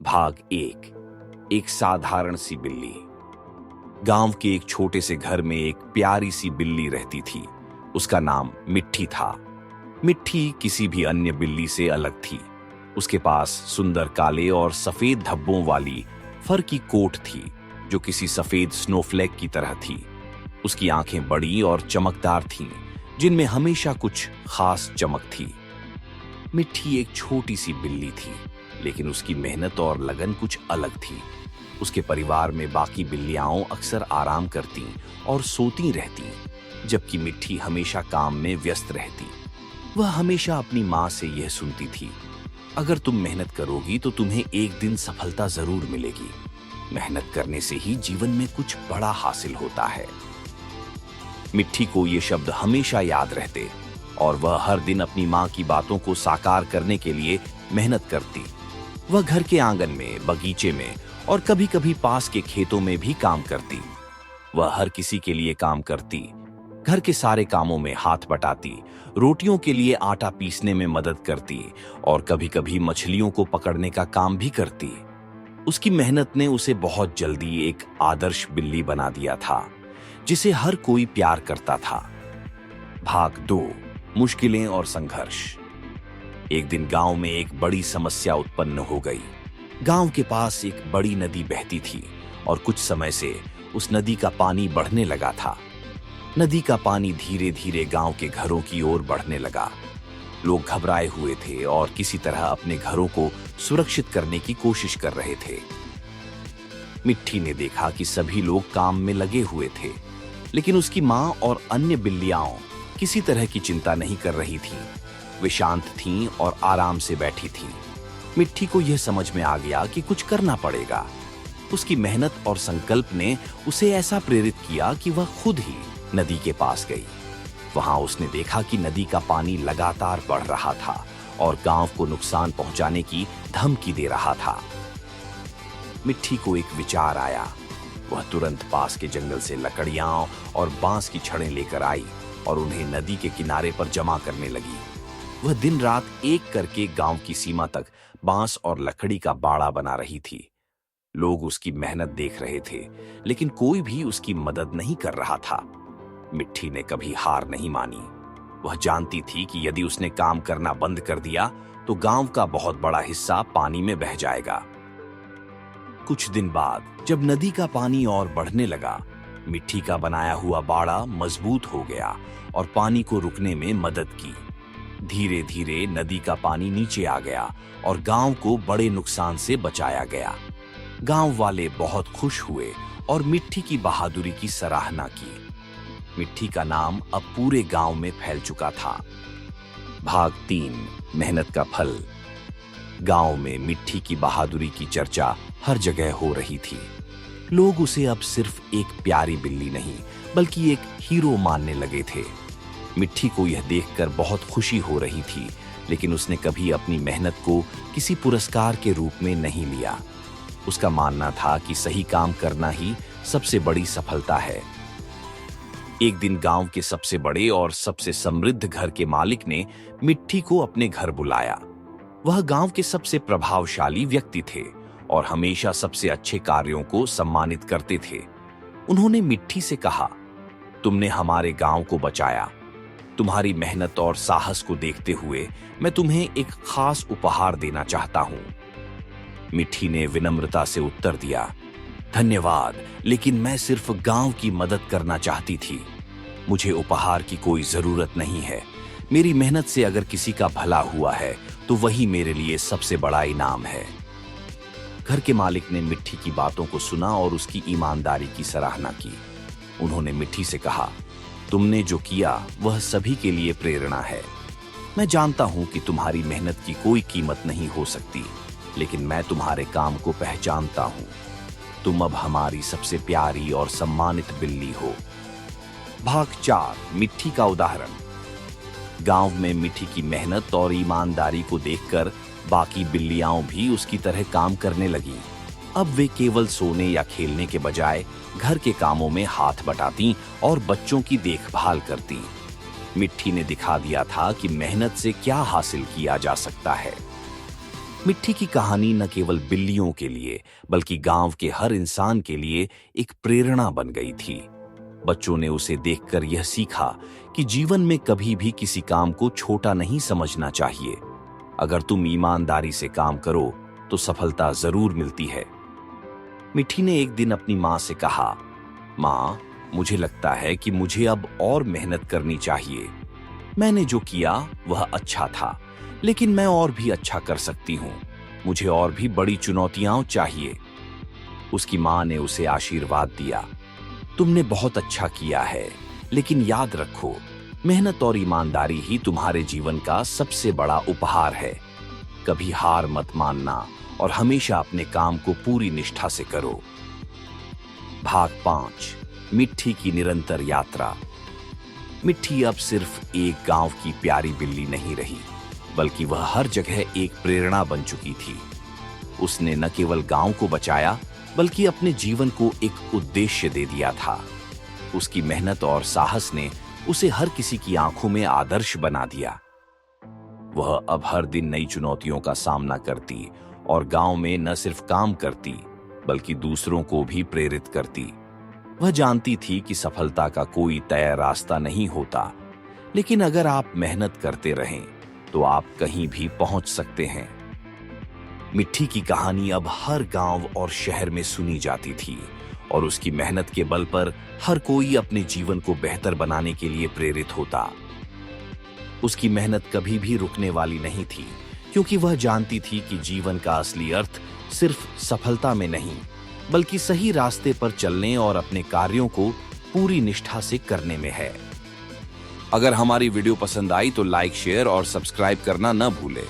भाग एक साधारण सी बिल्ली। गांव के एक छोटे से घर में एक प्यारी सी बिल्ली रहती थी। उसका नाम मिट्टी था। मिट्टी किसी भी अन्य बिल्ली से अलग थी। उसके पास सुंदर काले और सफेद धब्बों वाली फर की कोट थी जो किसी सफेद स्नोफ्लेक की तरह थी। उसकी आंखें बड़ी और चमकदार थीं, जिनमें हमेशा कुछ खास चमक थी। मिट्टी एक छोटी सी बिल्ली थी, लेकिन उसकी मेहनत और लगन कुछ अलग थी। उसके परिवार में बाकी बिल्लियां अक्सर आराम करती और सोती रहती, जबकि मिट्टी हमेशा काम में व्यस्त रहती। वह हमेशा अपनी माँ से यह सुनती थी, अगर तुम मेहनत करोगी तो तुम्हें एक दिन सफलता जरूर मिलेगी। मेहनत करने से ही जीवन में कुछ बड़ा हासिल होता है। मिट्टी को ये शब्द हमेशा याद रहते और वह हर दिन अपनी माँ की बातों को साकार करने के लिए मेहनत करती। वह घर के आंगन में, बगीचे में और कभी-कभी पास के खेतों में भी काम करती। वह हर किसी के लिए काम करती, घर के सारे कामों में हाथ बटाती, रोटियों के लिए आटा पीसने में मदद करती और कभी-कभी मछलियों को पकड़ने का काम भी करती। उसकी मेहनत ने उसे बहुत जल्दी एक आदर्श बिल्ली बना दिया था, जिसे हर कोई प्यार करता था। भाग 2, मुश्किलें और संघर्ष। एक दिन गांव में एक बड़ी समस्या उत्पन्न हो गई। गांव के पास एक बड़ी नदी बहती थी और कुछ समय से उस नदी का पानी बढ़ने लगा था। नदी का पानी धीरे-धीरे गांव के घरों की ओर बढ़ने लगा। लोग घबराए हुए थे और किसी तरह अपने घरों को सुरक्षित करने की कोशिश कर रहे थे। मिट्टी ने देखा कि सभी लोग काम में लगे हुए थे, लेकिन उसकी माँ और अन्य बिल्लियां किसी तरह की चिंता नहीं कर रही थीं। वे शांत थीं और आराम से बैठी थीं। मिट्टी को यह समझ में आ गया कि कुछ करना पड़ेगा। उसकी मेहनत और संकल्प ने उसे ऐसा प्रेरित किया कि वह खुद ही नदी के पास गई। वहां उसने देखा कि नदी का पानी लगातार बढ़ रहा था और गांव को नुकसान पहुंचाने की धमकी दे रहा था। मिट्टी को एक विचार आया। वह तुरंत पास के जंगल से लकड़ियां और बांस की छड़ें लेकर आई और उन्हें नदी के किनारे पर जमा करने लगी। वह दिन रात एक करके गांव की सीमा तक बांस और लकड़ी का बाड़ा बना रही थी। लोग उसकी मेहनत देख रहे थे, लेकिन कोई भी उसकी मदद नहीं कर रहा था। मिट्टी ने कभी हार नहीं मानी। वह जानती थी कि यदि उसने काम करना बंद कर दिया तो गांव का बहुत बड़ा हिस्सा पानी में बह जाएगा। कुछ दिन बाद जब नदी का पानी और बढ़ने लगा, मिट्टी का बनाया हुआ बाड़ा मजबूत हो गया और पानी को रुकने में मदद की। धीरे-धीरे नदी का पानी नीचे आ गया और गांव को बड़े नुकसान से बचाया गया। गांव वाले बहुत खुश हुए और मिट्टी की बहादुरी की सराहना की। मिट्टी का नाम अब पूरे गांव में फैल चुका था। भाग 3, मेहनत का फल। गांव में मिट्टी की बहादुरी की चर्चा हर जगह हो रही थी। लोग उसे अब सिर्फ एक प्यारी बिल्ली नहीं, बल्कि एक हीरो मानने लगे थे। मिट्टी को यह देखकर बहुत खुशी हो रही थी, लेकिन उसने कभी अपनी मेहनत को किसी पुरस्कार के रूप में नहीं लिया। उसका मानना था कि सही काम करना ही सबसे बड़ी सफलता है। एक दिन गांव के सबसे बड़े और सबसे समृद्ध घर के मालिक ने मिट्टी को अपने घर बुलाया। वह गांव के सबसे प्रभावशाली व्यक्ति थे और हमेशा सबसे अच्छे कार्यों को सम्मानित करते थे। उन्होंने मिट्टी से कहा, तुमने हमारे गांव को बचाया। तुम्हारी मेहनत और साहस को देखते हुए मैं तुम्हें एक खास उपहार देना चाहता हूं। मिट्टी ने विनम्रता से उत्तर दिया, धन्यवाद, लेकिन मैं सिर्फ गांव की मदद करना चाहती थी। मुझे उपहार की कोई जरूरत नहीं है। मेरी मेहनत से अगर किसी का भला हुआ है तो वही मेरे लिए सबसे बड़ा इनाम है। घर के मालिक ने मिट्टी की बातों को सुना और उसकी ईमानदारी की सराहना की। उन्होंने मिट्टी से कहा, तुमने जो किया वह सभी के लिए प्रेरणा है। मैं जानता हूं कि तुम्हारी मेहनत की कोई कीमत नहीं हो सकती, लेकिन मैं तुम्हारे काम को पहचानता हूं। तुम अब हमारी सबसे प्यारी और सम्मानित बिल्ली हो। भाग 4, मिट्टी का उदाहरण। गांव में मिट्टी की मेहनत और ईमानदारी को देखकर बाकी बिल्लियां भी उसकी तरह काम करने लगी। अब वे केवल सोने या खेलने के बजाय घर के कामों में हाथ बटाती और बच्चों की देखभाल करती। मिट्टी ने दिखा दिया था कि मेहनत से क्या हासिल किया जा सकता है। मिट्टी की कहानी न केवल बिल्लियों के लिए बल्कि गांव के हर इंसान के लिए एक प्रेरणा बन गई थी। बच्चों ने उसे देखकर यह सीखा कि जीवन में कभी भी किसी काम को छोटा नहीं समझना चाहिए। अगर तुम ईमानदारी से काम करो तो सफलता जरूर मिलती है। मिट्टी ने एक दिन अपनी माँ से कहा, माँ, मुझे लगता है कि मुझे अब और मेहनत करनी चाहिए। मैंने जो किया वह अच्छा था, लेकिन मैं और भी अच्छा कर सकती हूँ। मुझे और भी बड़ी चुनौतियां चाहिए। उसकी माँ ने उसे आशीर्वाद दिया, तुमने बहुत अच्छा किया है, लेकिन याद रखो, मेहनत और ईमानदारी ही तुम्हारे जीवन का सबसे बड़ा उपहार है। कभी हार मत मानना और हमेशा अपने काम को पूरी निष्ठा से करो। भाग 5, मिट्टी की निरंतर यात्रा। मिट्टी अब सिर्फ एक गांव की प्यारी बिल्ली नहीं रही, बल्कि वह हर जगह एक प्रेरणा बन चुकी थी। उसने न केवल गांव को बचाया, बल्कि अपने जीवन को एक उद्देश्य दे दिया था। उसकी मेहनत और साहस ने उसे हर किसी की आंखों में आदर्श बना दिया। वह अब हर दिन नई चुनौतियों का सामना करती और गांव में न सिर्फ काम करती, बल्कि दूसरों को भी प्रेरित करती। वह जानती थी कि सफलता का कोई तय रास्ता नहीं होता, लेकिन अगर आप मेहनत करते रहें तो आप कहीं भी पहुंच सकते हैं। मिट्टी की कहानी अब हर गांव और शहर में सुनी जाती थी और उसकी मेहनत के बल पर हर कोई अपने जीवन को बेहतर बनाने के लिए प्रेरित होता। उसकी मेहनत कभी भी रुकने वाली नहीं थी, क्योंकि वह जानती थी कि जीवन का असली अर्थ सिर्फ सफलता में नहीं, बल्कि सही रास्ते पर चलने और अपने कार्यों को पूरी निष्ठा से करने में है। अगर हमारी वीडियो पसंद आई तो लाइक, शेयर और सब्सक्राइब करना न भूलें।